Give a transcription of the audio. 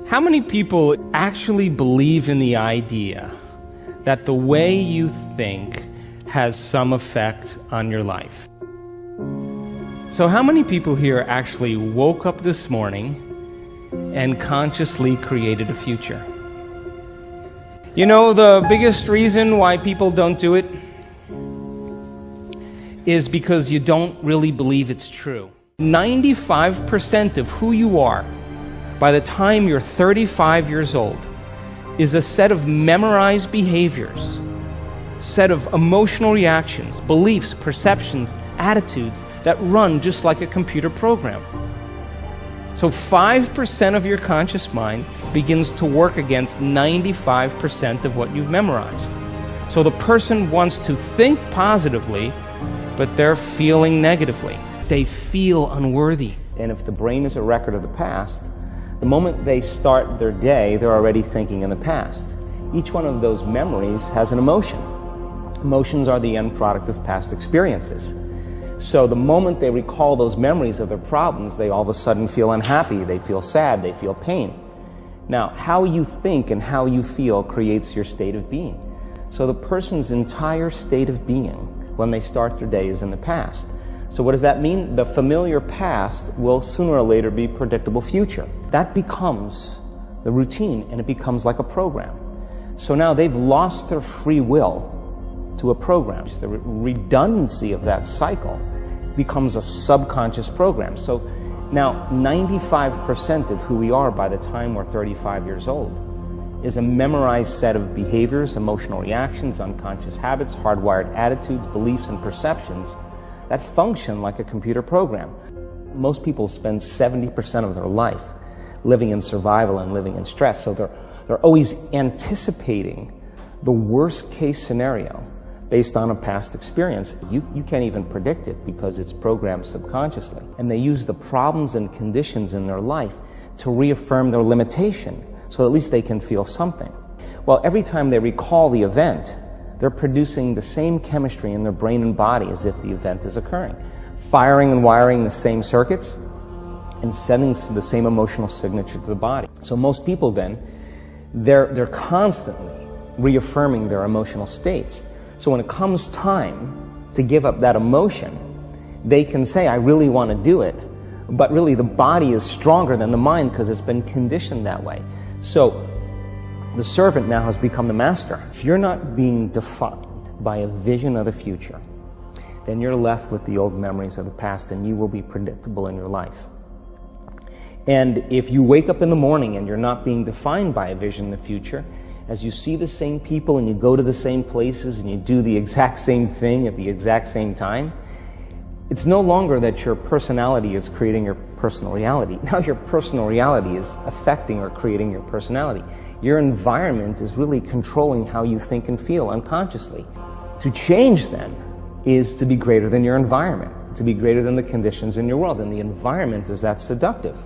How many people actually believe in the idea that the way you think has some effect on your life? So how many people here actually woke up this morning and consciously created a future? You know, the biggest reason why people don't do it is because you don't really believe it's true. 95% of who you are by the time you're 35 years old is a set of memorized behaviors, set of emotional reactions, beliefs, perceptions, attitudes that run just like a computer program. So 5% of your conscious mind begins to work against 95% of what you've memorized. So the person wants to think positively, but they're feeling negatively. They feel unworthy. And if the brain is a record of the past, the moment they start their day, they're already thinking in the past. Each one of those memories has an emotion. Emotions are the end product of past experiences. So the moment they recall those memories of their problems, they all of a sudden feel unhappy, they feel sad, they feel pain. Now, how you think and how you feel creates your state of being. So the person's entire state of being when they start their day is in the past. So what does that mean? The familiar past will sooner or later be predictable future. That becomes the routine, and it becomes like a program. So now they've lost their free will to a program. The redundancy of that cycle becomes a subconscious program. So now 95% of who we are by the time we're 35 years old is a memorized set of behaviors, emotional reactions, unconscious habits, hardwired attitudes, beliefs, and perceptions that function like a computer program. Most people spend 70% of their life living in survival and living in stress, so they're always anticipating the worst case scenario based on a past experience. You can't even predict it because it's programmed subconsciously. And they use the problems and conditions in their life to reaffirm their limitation, so at least they can feel something. Well, every time they recall the event, they're producing the same chemistry in their brain and body as if the event is occurring, firing and wiring the same circuits and sending the same emotional signature to the body. So most people then, they're constantly reaffirming their emotional states. So when it comes time to give up that emotion, they can say, I really want to do it, but really the body is stronger than the mind because it's been conditioned that way. So the servant now has become the master. If you're not being defined by a vision of the future, then you're left with the old memories of the past, and you will be predictable in your life. And if you wake up in the morning and you're not being defined by a vision of the future, as you see the same people and you go to the same places and you do the exact same thing at the exact same time, it's no longer that your personality is creating your personal reality. Now your personal reality is affecting or creating your personality. Your environment is really controlling how you think and feel unconsciously. To change then is to be greater than your environment, to be greater than the conditions in your world, and the environment is that seductive.